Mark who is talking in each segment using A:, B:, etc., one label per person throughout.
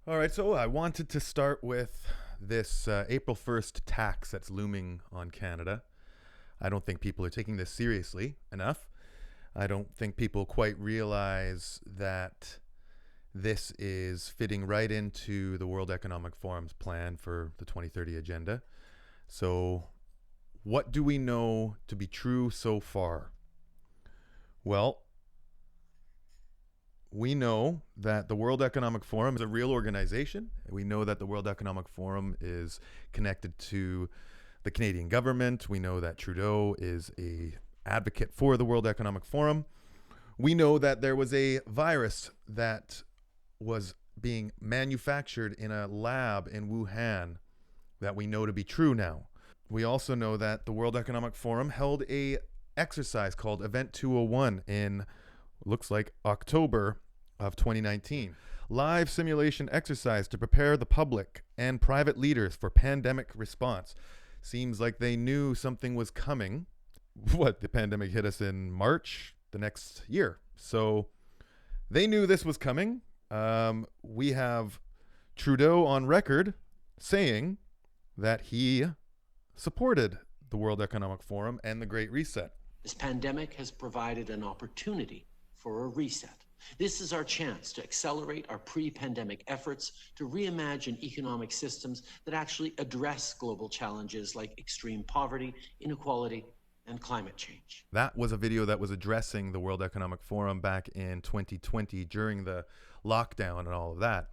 A: All right, so I wanted to start with this April 1st tax that's looming on Canada. I don't think people are taking this seriously enough. I don't think people quite realize that this is fitting right into the World Economic Forum's plan for the 2030 agenda. So, what do we know to be true so far? Well, we know that the World Economic Forum is a real organization. We know that the World Economic Forum is connected to the Canadian government. We know that Trudeau is a advocate for the World Economic Forum. We know that there was a virus that was being manufactured in a lab in Wuhan that we know to be true now. We also know that the World Economic Forum held a exercise called Event 201 in looks like October of 2019. Live simulation exercise to prepare the public and private leaders for pandemic response. Seems like they knew something was coming. What, the pandemic hit us in March the next year. So they knew this was coming. We have Trudeau on record saying that he supported the World Economic Forum and the Great Reset.
B: This pandemic has provided an opportunity for a reset. This is our chance to accelerate our pre-pandemic efforts to reimagine economic systems that actually address global challenges like extreme poverty, inequality, and climate change.
A: That was a video that was addressing the World Economic Forum back in 2020 during the lockdown and all of that.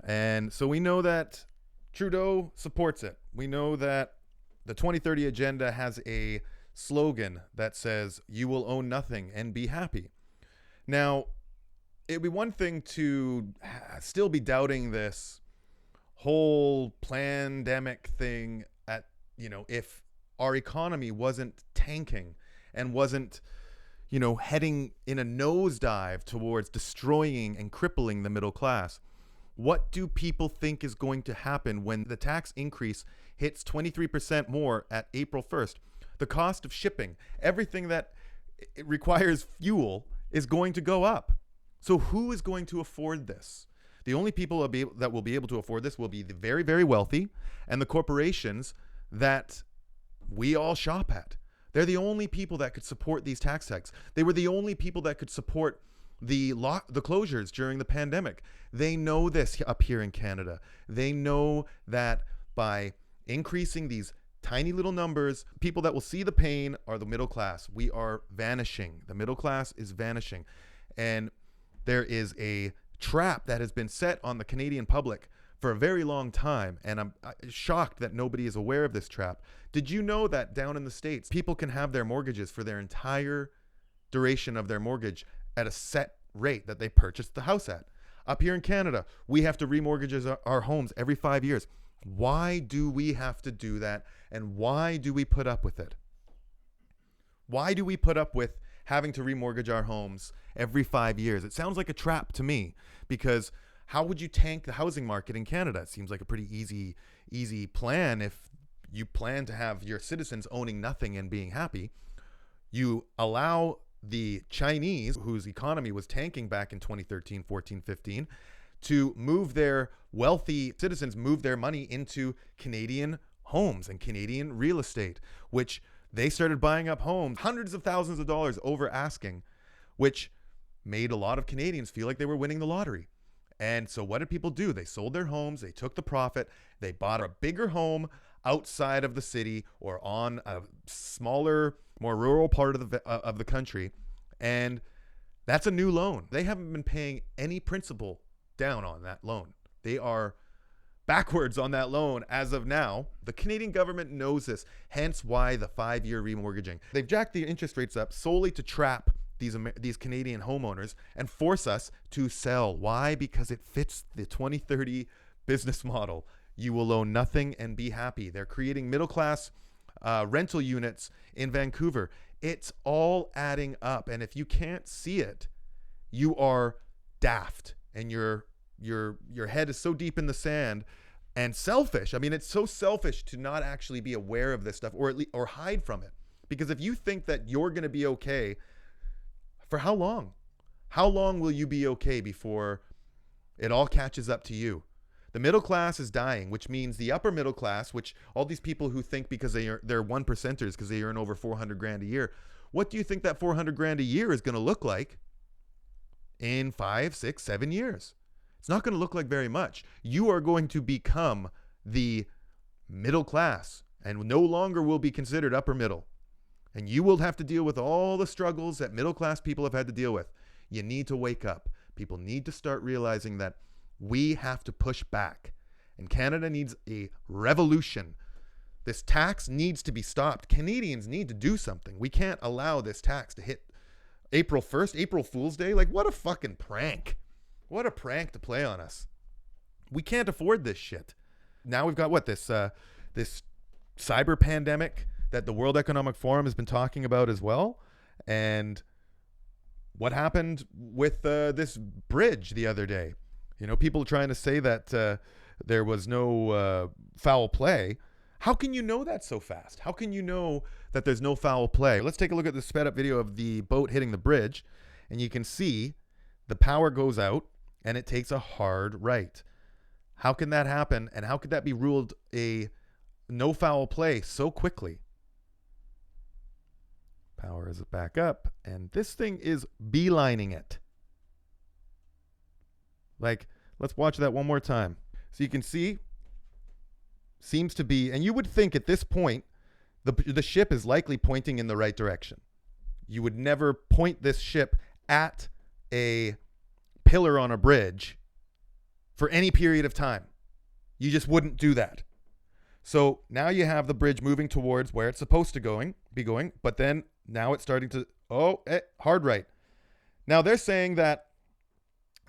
A: And so we know that Trudeau supports it. We know that the 2030 agenda has a slogan that says, "You will own nothing and be happy." Now, it'd be one thing to still be doubting this whole pandemic thing if our economy wasn't tanking and wasn't, heading in a nosedive towards destroying and crippling the middle class. What do people think is going to happen when the tax increase hits 23% more at April 1st? The cost of shipping, everything that it requires fuel is going to go up. So who is going to afford this? The only people that will be able to afford this will be the very, very wealthy and the corporations that we all shop at. They're the only people that could support these tax hikes. They were the only people that could support the closures during the pandemic. They know this up here in Canada. They know that by increasing these tiny little numbers, people that will see the pain are the middle class. We are vanishing. The middle class is vanishing. And there is a trap that has been set on the Canadian public for a very long time. And I'm shocked that nobody is aware of this trap. Did you know that down in the States, people can have their mortgages for their entire duration of their mortgage at a set rate that they purchased the house at? Up here in Canada, we have to remortgage our homes every 5 years. Why do we have to do that? And why do we put up with it? Why do we put up with having to remortgage our homes every 5 years? It sounds like a trap to me, because how would you tank the housing market in Canada? It seems like a pretty easy plan if you plan to have your citizens owning nothing and being happy. You allow the Chinese, whose economy was tanking back in 2013, 14, 15, to move their wealthy citizens, move their money into Canadian homes and Canadian real estate, which they started buying up homes, hundreds of thousands of dollars over asking, which made a lot of Canadians feel like they were winning the lottery. And so what did people do? They sold their homes, they took the profit, they bought a bigger home outside of the city or on a smaller, more rural part of the country. And that's a new loan. They haven't been paying any principal down on that loan. They are backwards on that loan as of now. The Canadian government knows this, hence why the 5-year remortgaging. They've jacked the interest rates up solely to trap these Canadian homeowners and force us to sell. Why? Because it fits the 2030 business model. You will own nothing and be happy. They're creating middle class rental units in Vancouver. It's all adding up. And if you can't see it, you are daft, and your head is so deep in the sand and selfish. I mean, it's so selfish to not actually be aware of this stuff, or hide from it. Because if you think that you're going to be okay, for how long? How long will you be okay before It all catches up to you. The middle class is dying, which means the upper middle class, which all these people who think because they're one percenters because they earn over 400 grand a year. What do you think that 400 grand a year is going to look like in 5, 6, 7 years? It's not going to look like very much. You are going to become the middle class and no longer will be considered upper middle. And you will have to deal with all the struggles that middle class people have had to deal with. You need to wake up. People need to start realizing that we have to push back. And Canada needs a revolution. This tax needs to be stopped. Canadians need to do something. We can't allow this tax to hit April 1st, April Fool's Day. Like, what a fucking prank. What a prank to play on us. We can't afford this shit. Now we've got what, this cyber pandemic that the World Economic Forum has been talking about as well. And what happened with this bridge the other day? You know, people trying to say that there was no foul play. How can you know that so fast? How can you know that there's no foul play? Let's take a look at the sped up video of the boat hitting the bridge. And you can see the power goes out and it takes a hard right. How can that happen? And how could that be ruled a no foul play so quickly? Power is back up. And this thing is beelining it. Like, let's watch that one more time. So you can see, seems to be, and you would think at this point, the ship is likely pointing in the right direction. You would never point this ship at a pillar on a bridge for any period of time. You just wouldn't do that. So now you have the bridge moving towards where it's supposed to be going, but then now it's starting to, hard right. Now they're saying that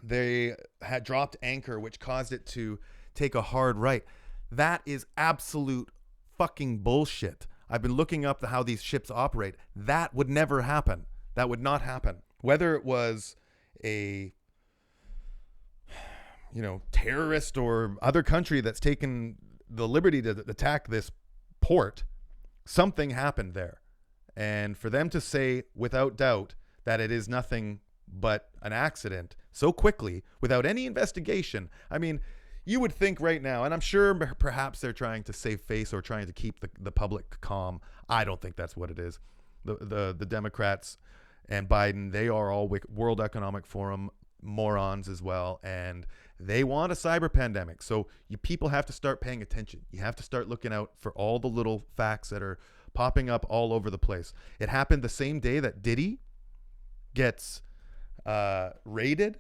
A: they had dropped anchor, which caused it to take a hard right. That is absolute fucking bullshit. I've been looking up how these ships operate. That would never happen. That would not happen. Whether it was a, terrorist or other country that's taken the liberty to attack this port, something happened there. And for them to say without doubt that it is nothing but an accident so quickly without any investigation. I mean, you would think right now, and I'm sure perhaps they're trying to save face or trying to keep the public calm. I don't think that's what it is. The Democrats and Biden, they are all World Economic Forum morons as well, and they want a cyber pandemic. So you people have to start paying attention. You have to start looking out for all the little facts that are popping up all over the place. It happened the same day that Diddy gets raided,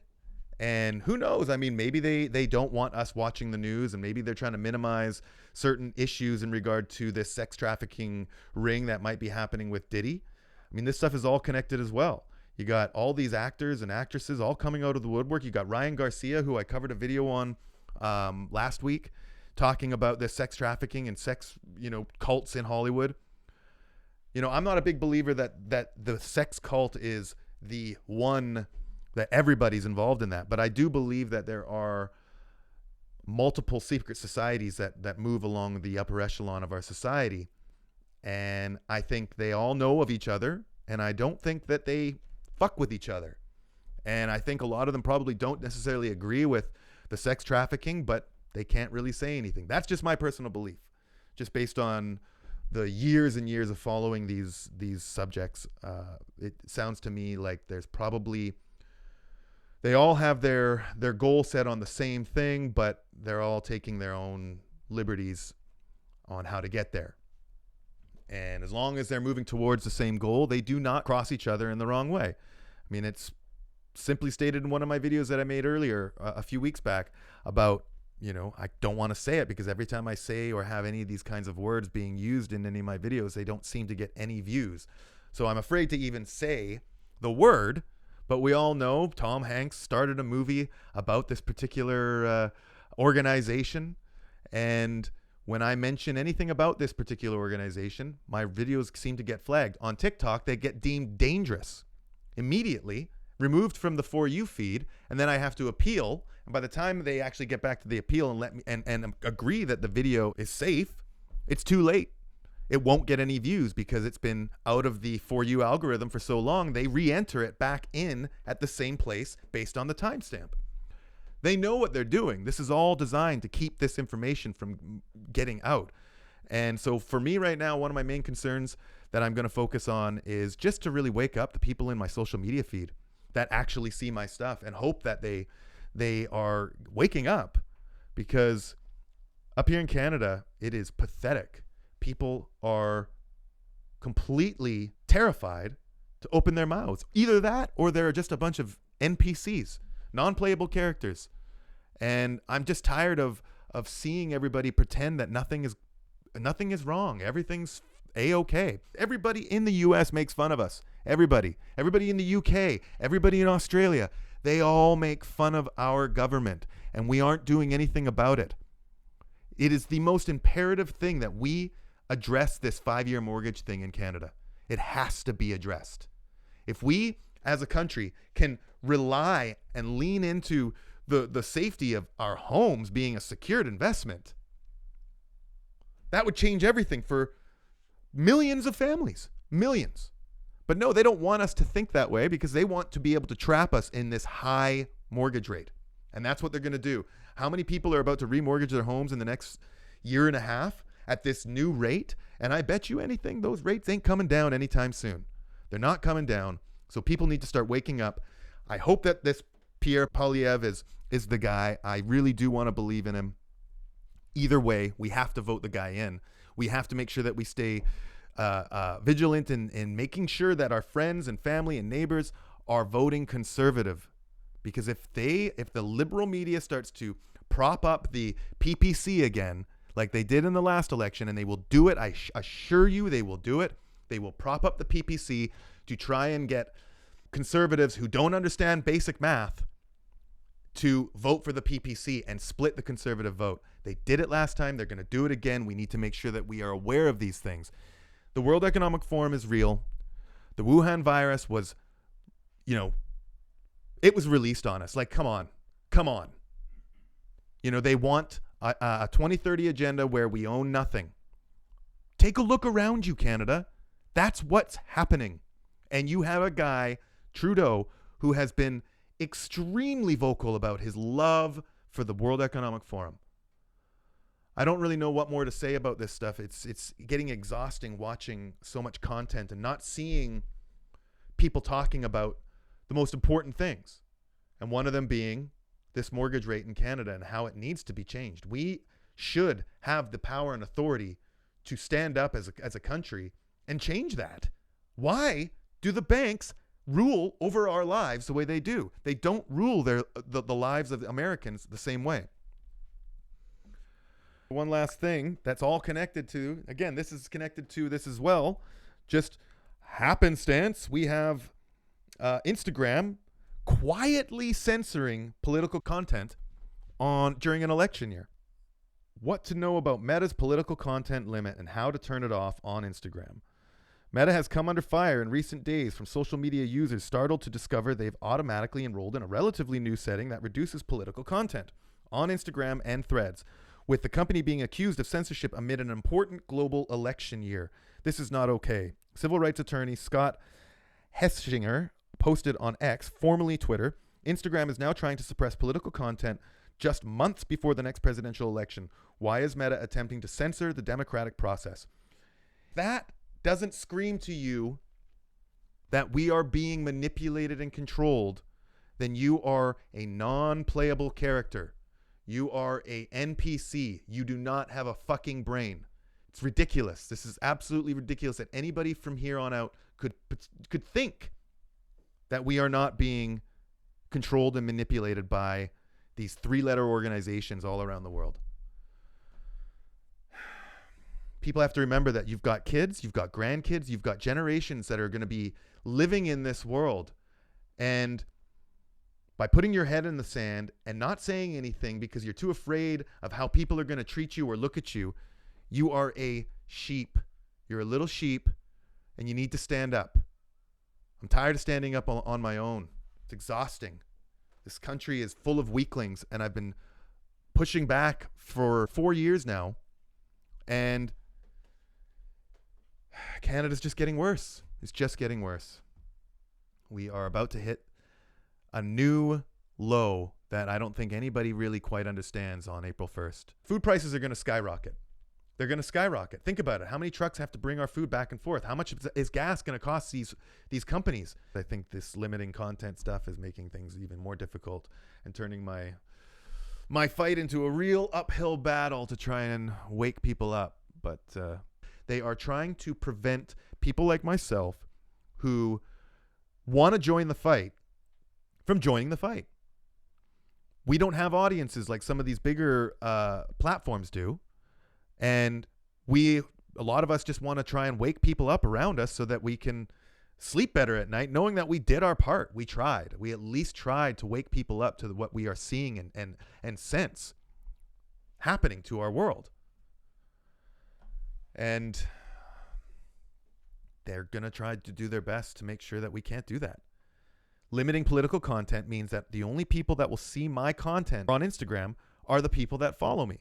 A: and who knows? I mean, maybe they don't want us watching the news, and maybe they're trying to minimize certain issues in regard to this sex trafficking ring that might be happening with Diddy. I mean, this stuff is all connected as well. You got all these actors and actresses all coming out of the woodwork. You got Ryan Garcia, who I covered a video on last week, talking about this sex trafficking and sex, cults in Hollywood. I'm not a big believer that the sex cult is the one that everybody's involved in that. But I do believe that there are multiple secret societies that move along the upper echelon of our society. And I think they all know of each other. And I don't think that they fuck with each other. And I think a lot of them probably don't necessarily agree with the sex trafficking, but they can't really say anything. That's just my personal belief, just based on the years and years of following these subjects. It sounds to me like there's probably, they all have their goal set on the same thing, but they're all taking their own liberties on how to get there. And as long as they're moving towards the same goal, they do not cross each other in the wrong way. I mean, it's simply stated in one of my videos that I made earlier a few weeks back about, I don't want to say it because every time I say or have any of these kinds of words being used in any of my videos, they don't seem to get any views. So I'm afraid to even say the word, but we all know Tom Hanks started a movie about this particular organization. And when I mention anything about this particular organization, my videos seem to get flagged. On TikTok, they get deemed dangerous immediately, removed from the For You feed, and then I have to appeal. And by the time they actually get back to the appeal and let me and agree that the video is safe, it's too late. It won't get any views because it's been out of the For You algorithm for so long. They re-enter it back in at the same place based on the timestamp. They know what they're doing. This is all designed to keep this information from getting out. And so for me right now, one of my main concerns that I'm going to focus on is just to really wake up the people in my social media feed that actually see my stuff, and hope that they are waking up, because up here in Canada, it is pathetic. People are completely terrified to open their mouths. Either that, or they're just a bunch of NPCs, non-playable characters. And I'm just tired of seeing everybody pretend that nothing is wrong. Everything's A-okay. Everybody in the US makes fun of us. Everybody in the UK, everybody in Australia, they all make fun of our government, and we aren't doing anything about it. It is the most imperative thing that we address this 5-year mortgage thing in Canada. It has to be addressed. If we as a country can rely and lean into the safety of our homes being a secured investment, that would change everything for millions of families. Millions. But no, they don't want us to think that way, because they want to be able to trap us in this high mortgage rate. And that's what they're going to do. How many people are about to remortgage their homes in the next year and a half at this new rate? And I bet you anything, those rates ain't coming down anytime soon. They're not coming down. So people need to start waking up. I hope that this Pierre Poilievre is the guy. I really do want to believe in him. Either way, we have to vote the guy in. We have to make sure that we stay vigilant in making sure that our friends and family and neighbors are voting conservative. Because if the liberal media starts to prop up the PPC again, like they did in the last election, and they will do it, I assure you they will do it. They will prop up the PPC to try and get conservatives who don't understand basic math to vote for the PPC and split the conservative vote. They did it last time. They're going to do it again. We need to make sure that we are aware of these things. The World Economic Forum is real. The Wuhan virus was, it was released on us. Like, come on. They want a 2030 agenda where we own nothing. Take a look around you, Canada. That's what's happening. And you have a guy, Trudeau, who has been extremely vocal about his love for the World Economic Forum. I don't really know what more to say about this stuff. It's getting exhausting watching so much content and not seeing people talking about the most important things. And one of them being this mortgage rate in Canada and how it needs to be changed. We should have the power and authority to stand up as a country and change that. Why do the banks rule over our lives the way they do? They don't rule the lives of Americans the same way. One last thing that's all connected to, again, this is connected to this as well, just happenstance. We have Instagram quietly censoring political content during an election year. What to know about Meta's political content limit and how to turn it off on Instagram. Meta has come under fire in recent days from social media users startled to discover they've automatically enrolled in a relatively new setting that reduces political content on Instagram and Threads, with the company being accused of censorship amid an important global election year. This is not okay. Civil rights attorney Scott Heschinger posted on X, formerly Twitter, Instagram is now trying to suppress political content just months before the next presidential election. Why is Meta attempting to censor the democratic process? That doesn't scream to you that we are being manipulated and controlled, then you are a non-playable character. You are a NPC. You do not have a fucking brain. It's ridiculous. This is absolutely ridiculous that anybody from here on out could think that we are not being controlled and manipulated by these 3-letter organizations all around the world. People have to remember that you've got kids, you've got grandkids, you've got generations that are going to be living in this world. And by putting your head in the sand and not saying anything because you're too afraid of how people are going to treat you or look at you, you are a sheep. You're a little sheep, and you need to stand up. I'm tired of standing up on my own. It's exhausting. This country is full of weaklings, and I've been pushing back for 4 years now, and Canada's just getting worse. It's just getting worse. We are about to hit a new low that I don't think anybody really quite understands on April 1st. Food prices are going to skyrocket. They're going to skyrocket. Think about it. How many trucks have to bring our food back and forth? How much is gas going to cost these companies? I think this limiting content stuff is making things even more difficult and turning my fight into a real uphill battle to try and wake people up. But they are trying to prevent people like myself who want to join the fight from joining the fight. We don't have audiences like some of these bigger platforms do. And a lot of us just want to try and wake people up around us so that we can sleep better at night, knowing that we did our part. We tried. We at least tried to wake people up to what we are seeing and sense happening to our world. And they're going to try to do their best to make sure that we can't do that. Limiting political content means that the only people that will see my content on Instagram are the people that follow me.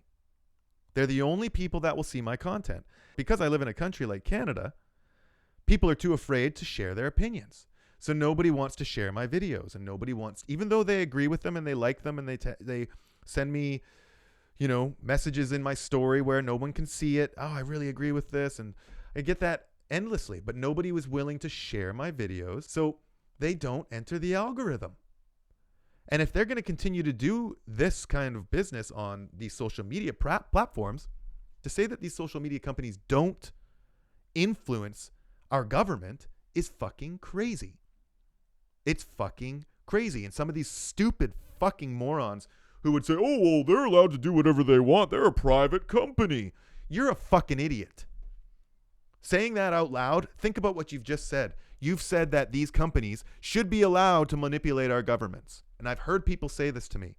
A: They're the only people that will see my content. Because I live in a country like Canada, people are too afraid to share their opinions. So nobody wants to share my videos, and nobody wants, even though they agree with them and they like them and they send me, messages in my story where no one can see it. Oh, I really agree with this. And I get that endlessly, but nobody was willing to share my videos. So they don't enter the algorithm. And if they're going to continue to do this kind of business on these social media platforms, to say that these social media companies don't influence our government is fucking crazy. It's fucking crazy. And some of these stupid fucking morons who would say, oh, well, they're allowed to do whatever they want. They're a private company. You're a fucking idiot. Saying that out loud, think about what you've just said. You've said that these companies should be allowed to manipulate our governments. And I've heard people say this to me.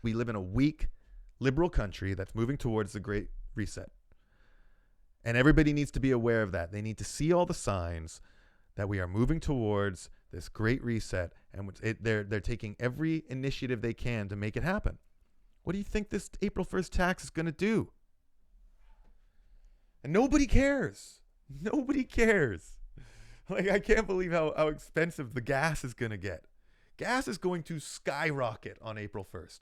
A: We live in a weak, liberal country that's moving towards the Great Reset. And everybody needs to be aware of that. They need to see all the signs that we are moving towards this Great Reset. And they're taking every initiative they can to make it happen. What do you think this April 1st tax is going to do? And nobody cares. Nobody cares. Like, I can't believe how expensive the gas is going to get. Gas is going to skyrocket on April 1st.